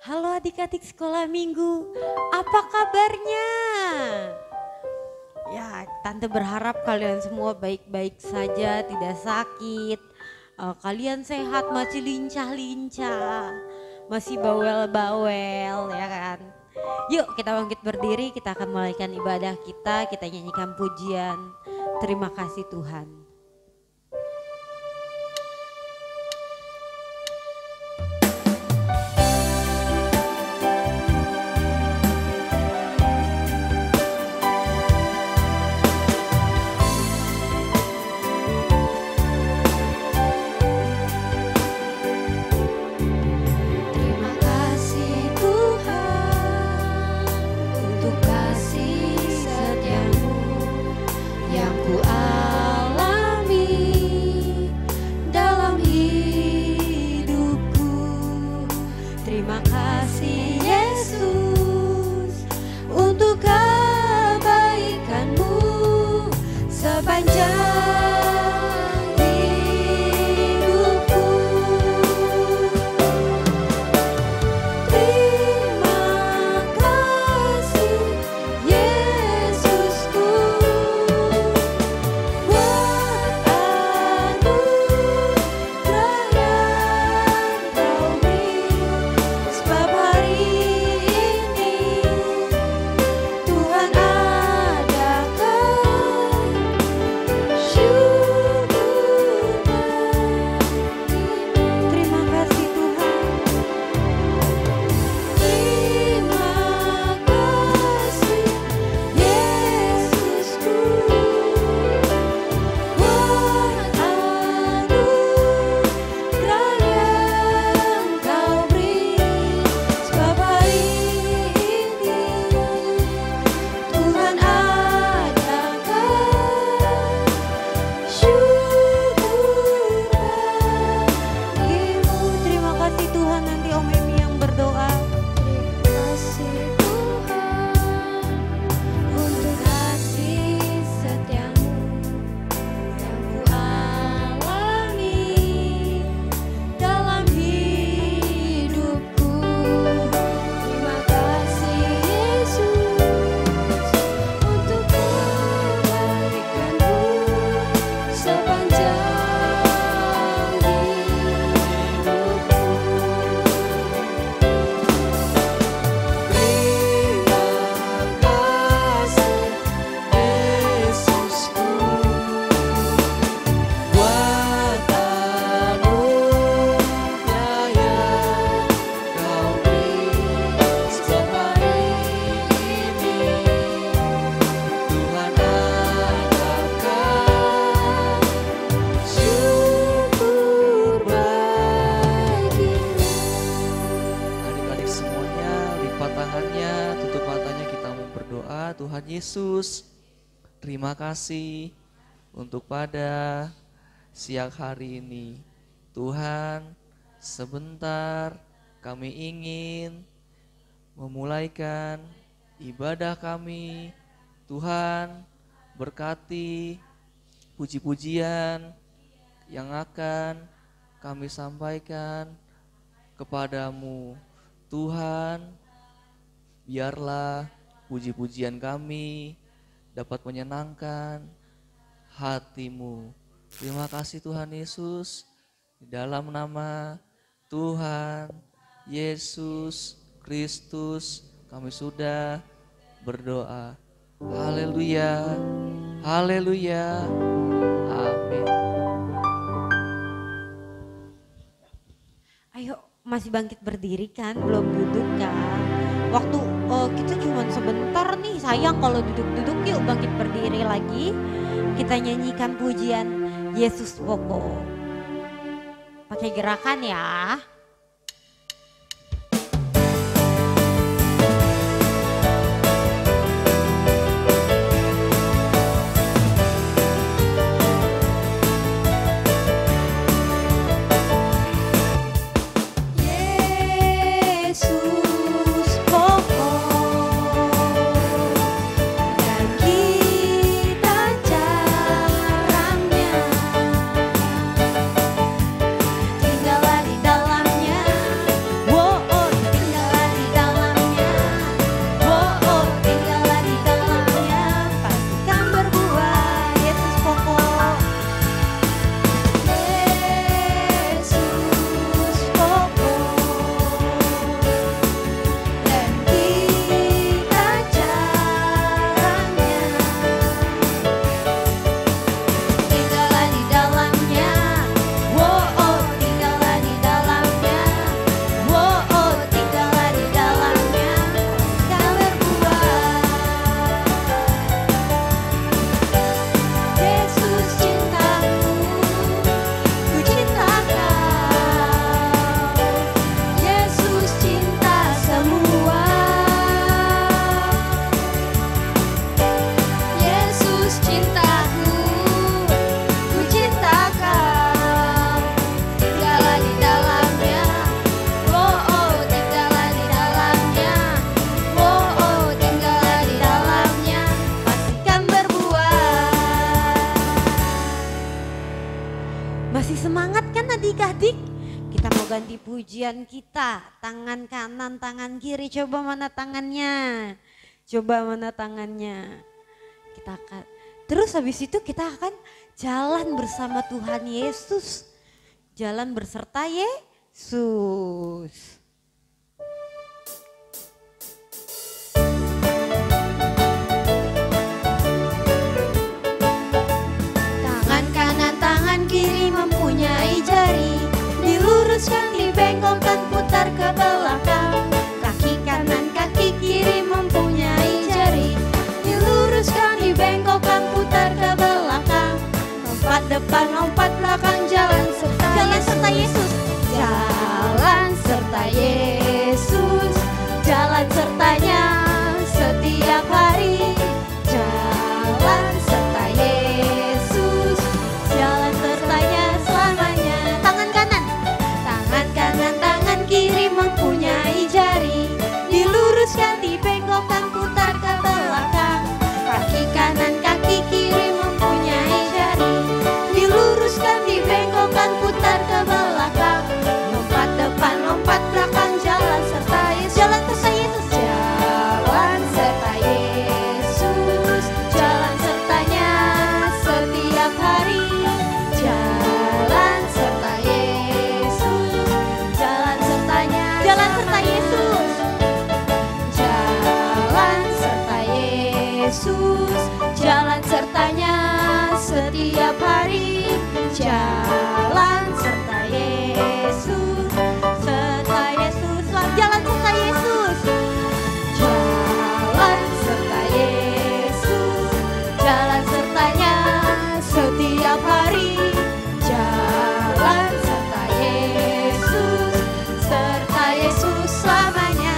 Halo adik-adik sekolah minggu, apa kabarnya? Ya, Tante berharap kalian semua baik-baik saja, tidak sakit. Kalian sehat, masih lincah-lincah, masih bawel-bawel ya kan? Yuk kita bangkit berdiri, kita akan mulaikan ibadah kita nyanyikan pujian. Terima kasih Tuhan. Yesus, terima kasih untuk pada siang hari ini. Tuhan, sebentar kami ingin memulaikan ibadah kami. Tuhan, berkati puji-pujian yang akan kami sampaikan kepadamu. Tuhan, biarlah puji-pujian kami dapat menyenangkan hati-Mu. Terima kasih Tuhan Yesus. Di dalam nama Tuhan Yesus Kristus kami sudah berdoa. Haleluya. Haleluya. Amin. Ayo, masih bangkit berdiri kan? Belum duduk kan? Waktu kita cuma sebentar nih, sayang kalau duduk-duduk. Yuk bangkit berdiri lagi. Kita nyanyikan pujian Yesus Pokok. Pakai gerakan ya. Tinggallah di dalam Masih semangat kan adik-adik? Kita mau ganti pujian kita. Tangan kanan, tangan kiri. Coba mana tangannya? Coba mana tangannya? Kita akan, terus habis itu kita akan jalan bersama Tuhan Yesus. Jalan berserta Yesus. Tangan kanan, tangan kiri mempunyai jari. Diluruskan, dibengkokkan, putar ke belakang. Kaki kanan, kaki kiri mempunyai jari. Diluruskan, dibengkokkan, putar ke belakang. Lompat depan, lompat belakang, jalan serta Yesus. Jalan serta Yesus. Jalan sertanya setiap hari. Jalan serta Yesus. Jalan sertanya selamanya. Tangan kanan, tangan kiri mempunyai jari. Diluruskan, dibengkokkan, putar ke belakang. Kaki kanan, kaki kiri mempunyai jari. Diluruskan, dibengkokkan, putar ke belakang. Lompat depan, lompat belakang, jalan serta Yesus. Jalan serta Yesus. Jalan serta Yesus. Jalan sertanya setiap hari. Jalan serta Yesus. Jalan sertanya. Jalan serta Yesus. Jalan serta Yesus. Jalan sertanya setiap hari. Jalan serta Yesus. Serta Yesus. Jalan serta Yesus. Jalan serta Yesus. Jalan sertanya setiap hari. Jalan serta Yesus. Serta Yesus selamanya.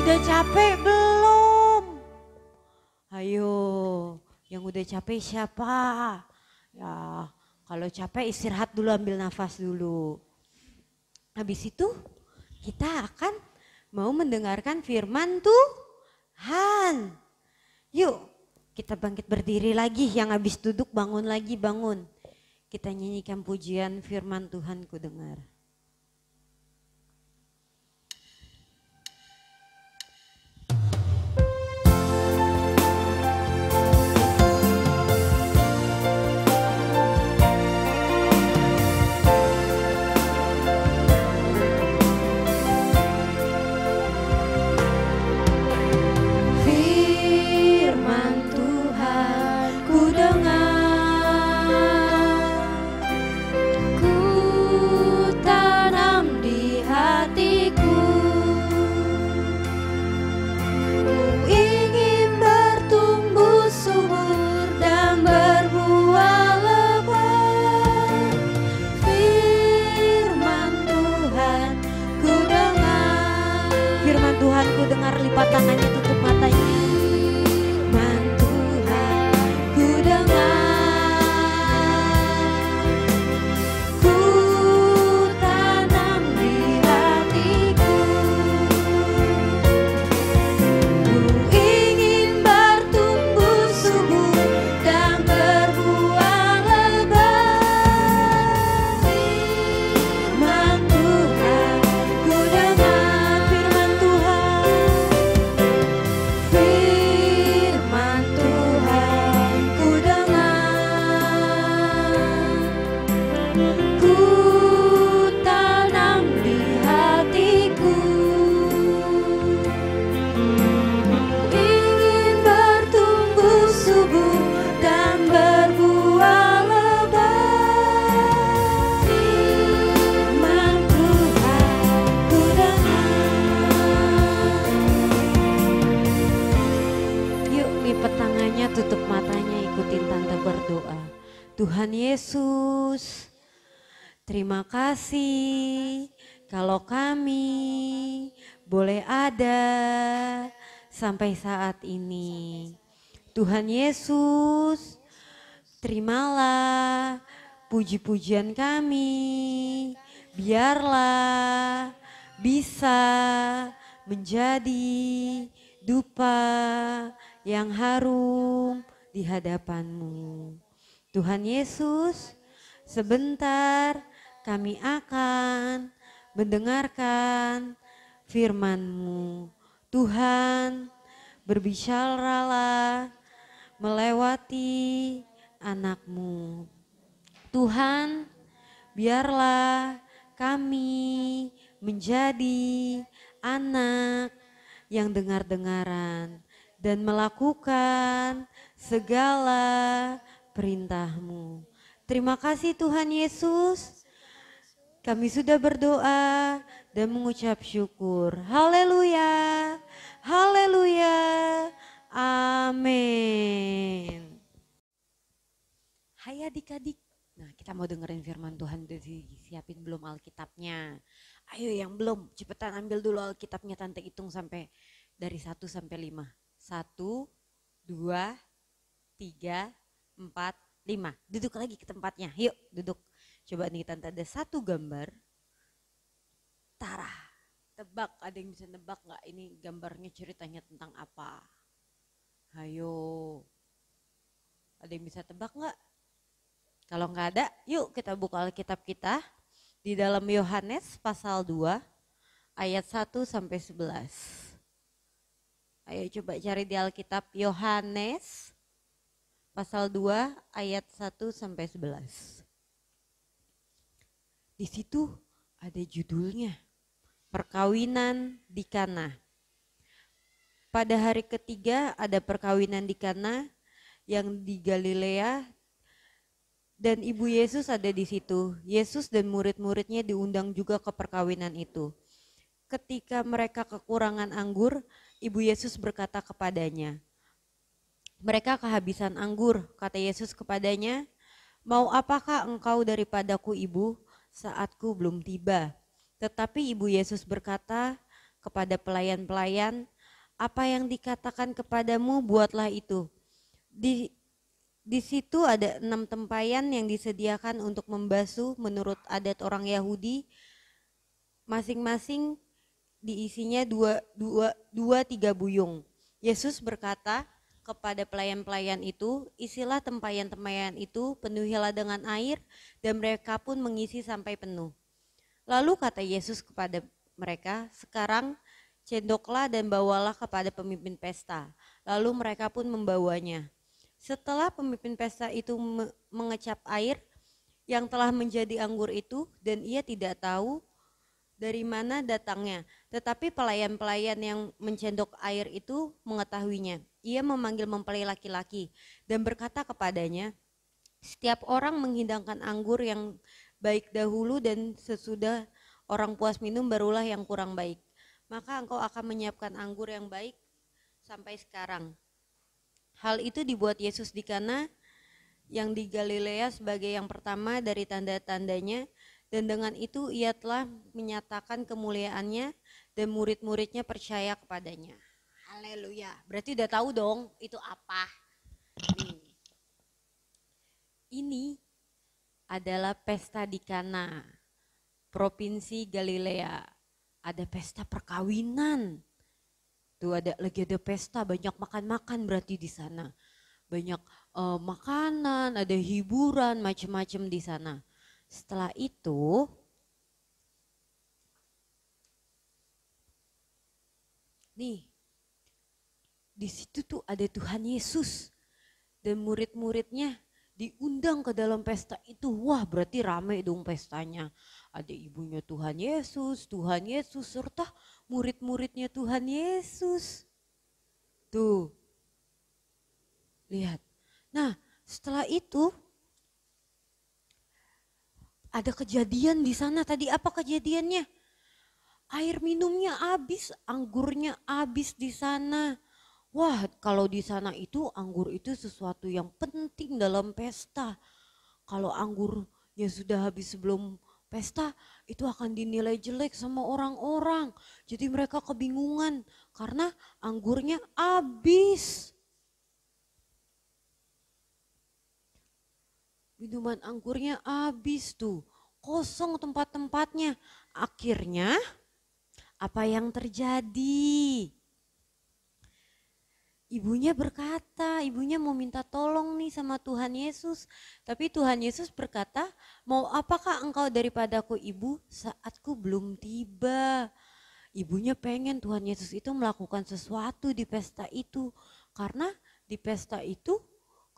Udah capek belum? Ayo, yang udah capek siapa? Ya, kalau capek istirahat dulu, ambil nafas dulu. Habis itu kita akan mau mendengarkan firman Tuhan. Yuk, kita bangkit berdiri lagi. Yang habis duduk bangun lagi, bangun. Kita nyanyikan pujian firman Tuhan ku dengar. Lipat tangannya, tutup matanya. Firman Tuhan ku dengar, ku tanam di hatiku. Ku ingin bertumbuh subur dan berbuah lebat. Firman Tuhan ku dengar, firman Tuhan. Firman Tuhan ku dengar, ku tanam di hatiku. Ingin bertumbuh subur dan berbuah lebat. Firman Tuhan ku dengar. Yuk lipat tangannya, tutup matanya, ikutin tante berdoa. Tuhan Yesus, terima kasih kalau kami boleh ada sampai saat ini. Tuhan Yesus, terimalah puji-pujian kami. Biarlah bisa menjadi dupa yang harum di hadapan-Mu. Tuhan Yesus, sebentar kami akan mendengarkan firman-Mu. Tuhan, berbicaralah melewati anak-Mu. Tuhan, biarlah kami menjadi anak yang dengar-dengaran dan melakukan segala perintah-Mu. Terima kasih Tuhan Yesus. Kami sudah berdoa dan mengucap syukur. Haleluya, haleluya, amin. Hai adik-adik, nah kita mau dengerin firman Tuhan. Udah disiapin belum Alkitabnya? Ayo yang belum, cepetan ambil dulu Alkitabnya. Tante hitung sampai dari 1 sampai 5. 1, 2, 3, 4, 5. Duduk lagi ke tempatnya, yuk duduk. Coba nih Tante ada satu gambar. Tara, tebak, ada yang bisa nebak gak ini gambarnya ceritanya tentang apa? Ayo, ada yang bisa tebak gak? Kalau nggak ada, yuk kita buka Alkitab kita di dalam Yohanes pasal 2 ayat 1 sampai 11. Ayo coba cari di Alkitab Yohanes pasal 2 ayat 1 sampai 11. Di situ ada judulnya, perkawinan di Kana. Pada hari ketiga ada perkawinan di Kana yang di Galilea. Dan ibu Yesus ada di situ. Yesus dan murid-muridnya diundang juga ke perkawinan itu. Ketika mereka kekurangan anggur, ibu Yesus berkata kepadanya, mereka kehabisan anggur. Kata Yesus kepadanya, mau apakah engkau daripadaku ibu, saatku belum tiba. Tetapi ibu Yesus berkata kepada pelayan-pelayan, apa yang dikatakan kepadamu buatlah itu. Di situ ada 6 tempayan yang disediakan untuk membasuh menurut adat orang Yahudi. Masing-masing diisinya 2-3 buyung. Yesus berkata kepada pelayan-pelayan itu, isilah tempayan-tempayan itu, penuhilah dengan air, dan mereka pun mengisi sampai penuh. Lalu kata Yesus kepada mereka, sekarang cendoklah dan bawalah kepada pemimpin pesta. Lalu mereka pun membawanya. Setelah pemimpin pesta itu mengecap air yang telah menjadi anggur itu, dan ia tidak tahu dari mana datangnya. Tetapi pelayan-pelayan yang mencendok air itu mengetahuinya. Ia memanggil mempelai laki-laki dan berkata kepadanya, setiap orang menghidangkan anggur yang baik dahulu, dan sesudah orang puas minum barulah yang kurang baik. Maka engkau akan menyiapkan anggur yang baik sampai sekarang. Hal itu dibuat Yesus di Kana yang di Galilea sebagai yang pertama dari tanda-tandanya, dan dengan itu ia telah menyatakan kemuliaannya dan murid-muridnya percaya kepadanya. Haleluya. Berarti udah tahu dong itu apa. Ini adalah pesta di Kana, provinsi Galilea. Ada pesta perkawinan. Tuh lagi ada pesta, banyak makan-makan berarti di sana. Banyak makanan, ada hiburan, macam-macam di sana. Setelah itu, nih, di situ tuh ada Tuhan Yesus dan murid-muridnya diundang ke dalam pesta itu. Wah, berarti rame dong pestanya. Ada ibunya Tuhan Yesus serta murid-muridnya Tuhan Yesus. Tuh, lihat. Nah, setelah itu ada kejadian di sana. Tadi apa kejadiannya? Air minumnya habis, anggurnya habis di sana. Wah, kalau di sana itu anggur itu sesuatu yang penting dalam pesta. Kalau anggurnya sudah habis sebelum pesta, itu akan dinilai jelek sama orang-orang. Jadi mereka kebingungan karena anggurnya habis. Minuman anggurnya habis tuh, kosong tempat-tempatnya. Akhirnya apa yang terjadi? Ibunya berkata, ibunya mau minta tolong nih sama Tuhan Yesus. Tapi Tuhan Yesus berkata, mau apakah engkau daripadaku ibu, saatku belum tiba. Ibunya pengen Tuhan Yesus itu melakukan sesuatu di pesta itu. Karena di pesta itu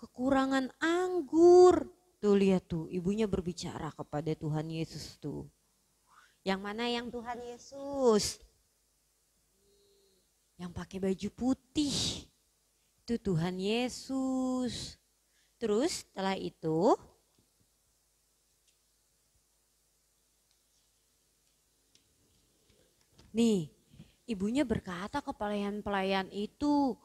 kekurangan anggur. Tuh lihat tuh, ibunya berbicara kepada Tuhan Yesus tuh. Yang mana yang Tuhan Yesus? Yang pakai baju putih. Itu Tuhan Yesus. Terus setelah itu nih, ibunya berkata ke pelayan-pelayan itu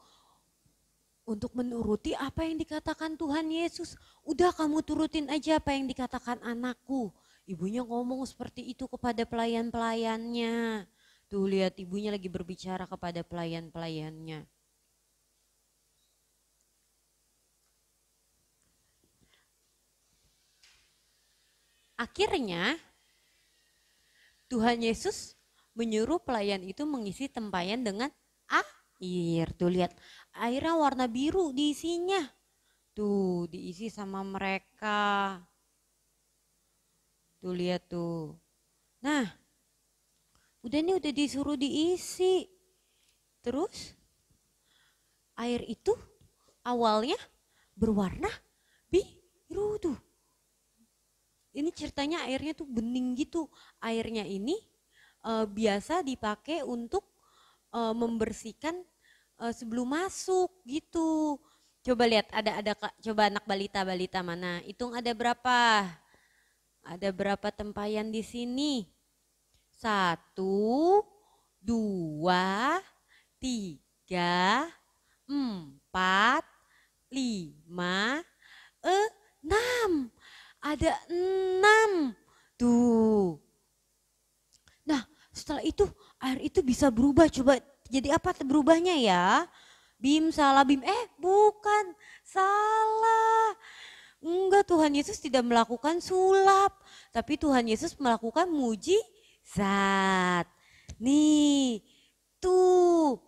untuk menuruti apa yang dikatakan Tuhan Yesus. Udah kamu turutin aja apa yang dikatakan anakku. Ibunya ngomong seperti itu kepada pelayan-pelayannya. Tuh lihat ibunya lagi berbicara kepada pelayan-pelayannya. Akhirnya Tuhan Yesus menyuruh pelayan itu mengisi tempayan dengan air. Tuh lihat, airnya warna biru diisinya. Tuh diisi sama mereka. Tuh lihat tuh. Nah, udah disuruh diisi. Terus air itu awalnya berwarna biru tuh. Ini ceritanya airnya tuh bening gitu. Airnya ini biasa dipakai untuk membersihkan sebelum masuk gitu. Coba lihat ada coba anak balita mana? Hitung ada berapa? Ada berapa tempayan di sini? 1, 2, 3, 4, 5, 6. Ada 6. Tuh. Nah, setelah itu air itu bisa berubah. Coba jadi apa berubahnya ya? Bim salah Bim. Bukan. Salah. Enggak, Tuhan Yesus tidak melakukan sulap. Tapi Tuhan Yesus melakukan mujizat. Nih, tuh.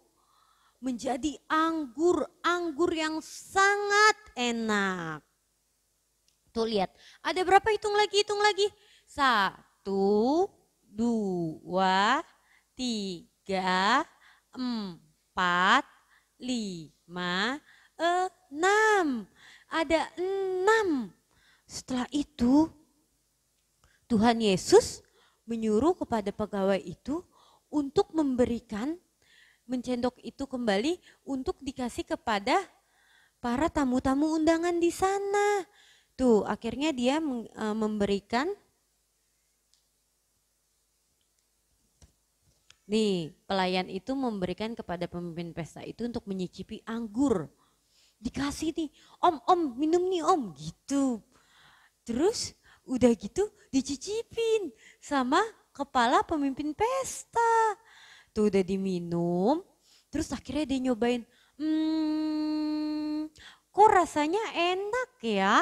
Menjadi anggur yang sangat enak. Tuh lihat, ada berapa hitung lagi? 1, 2, 3, 4, 5, 6. Ada 6. Setelah itu Tuhan Yesus menyuruh kepada pegawai itu untuk mencendok itu kembali untuk dikasih kepada para tamu-tamu undangan di sana. Tuh, akhirnya dia memberikan. Nih, pelayan itu memberikan kepada pemimpin pesta itu untuk menyicipi anggur. Dikasih nih, om minum nih om, gitu. Terus udah gitu dicicipin sama kepala pemimpin pesta. Tuh udah diminum, terus akhirnya dia nyobain. Kok rasanya enak ya?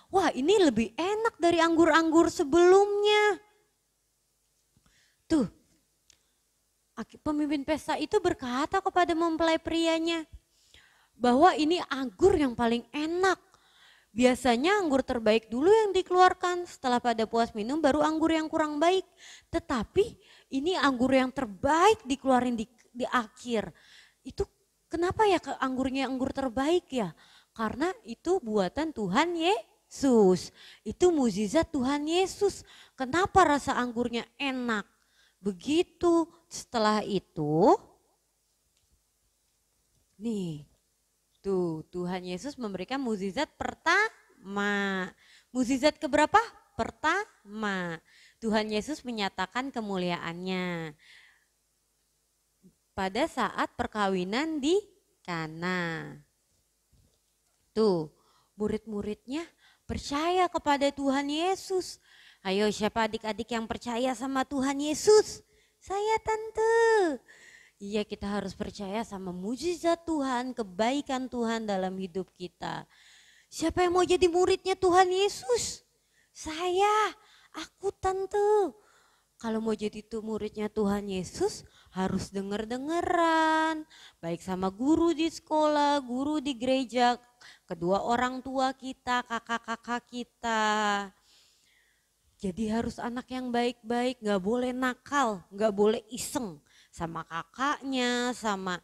Wah, ini lebih enak dari anggur-anggur sebelumnya. Tuh, pemimpin pesta itu berkata kepada mempelai prianya bahwa ini anggur yang paling enak. Biasanya anggur terbaik dulu yang dikeluarkan, setelah pada puas minum baru anggur yang kurang baik. Tetapi ini anggur yang terbaik dikeluarin di akhir. Itu kenapa ya anggurnya anggur terbaik ya? Karena itu buatan Tuhan Yesus. Itu mukjizat Tuhan Yesus. Kenapa rasa anggurnya enak? Begitu. Setelah itu, nih, tuh Tuhan Yesus memberikan mukjizat pertama. Mukjizat keberapa? Pertama. Tuhan Yesus menyatakan kemuliaannya pada saat perkawinan di Kana. Tuh, murid-muridnya percaya kepada Tuhan Yesus. Ayo, siapa adik-adik yang percaya sama Tuhan Yesus? Saya tante. Iya, kita harus percaya sama mukjizat Tuhan, kebaikan Tuhan dalam hidup kita. Siapa yang mau jadi muridnya Tuhan Yesus? Saya, aku tante. Kalau mau jadi muridnya Tuhan Yesus, harus denger-dengeran, baik sama guru di sekolah, guru di gereja, kedua orang tua kita, kakak-kakak kita. Jadi harus anak yang baik-baik, gak boleh nakal, gak boleh iseng sama kakaknya, sama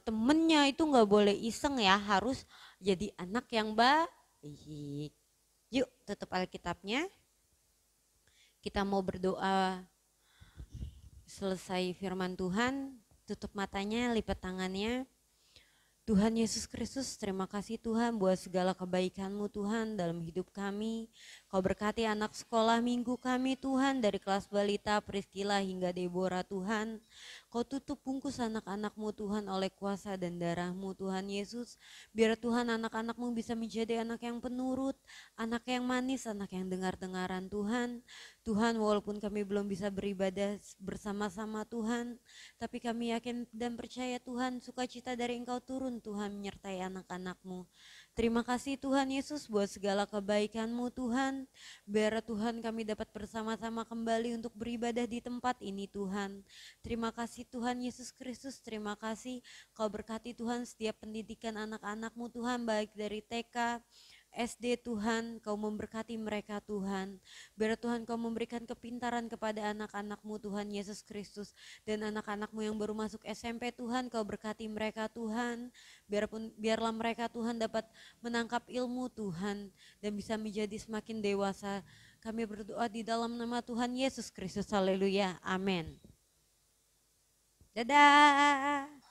temennya, itu gak boleh iseng ya, harus jadi anak yang baik. Yuk tutup Alkitabnya, kita mau berdoa selesai firman Tuhan, tutup matanya, lipat tangannya. Tuhan Yesus Kristus, terima kasih Tuhan buat segala kebaikan-Mu Tuhan dalam hidup kami. Kau berkati anak sekolah minggu kami Tuhan, dari kelas balita, Priscilla hingga Deborah Tuhan. Kau tutup bungkus anak-anak-Mu Tuhan oleh kuasa dan darah-Mu Tuhan Yesus. Biar Tuhan anak-anak-Mu bisa menjadi anak yang penurut, anak yang manis, anak yang dengar-dengaran Tuhan. Tuhan, walaupun kami belum bisa beribadah bersama-sama Tuhan, tapi kami yakin dan percaya Tuhan, sukacita dari Engkau turun Tuhan menyertai anak-anak-Mu. Terima kasih Tuhan Yesus buat segala kebaikan-Mu Tuhan. Biar Tuhan kami dapat bersama-sama kembali untuk beribadah di tempat ini Tuhan. Terima kasih Tuhan Yesus Kristus, terima kasih Kau berkati Tuhan setiap pendidikan anak-anak-Mu Tuhan, baik dari TK, SD Tuhan, Kau memberkati mereka Tuhan. Biar Tuhan Kau memberikan kepintaran kepada anak-anak-Mu Tuhan Yesus Kristus. Dan anak-anak-Mu yang baru masuk SMP Tuhan, Kau berkati mereka Tuhan. Biarlah mereka Tuhan dapat menangkap ilmu Tuhan dan bisa menjadi semakin dewasa. Kami berdoa di dalam nama Tuhan Yesus Kristus. Haleluya. Amin. Dadah.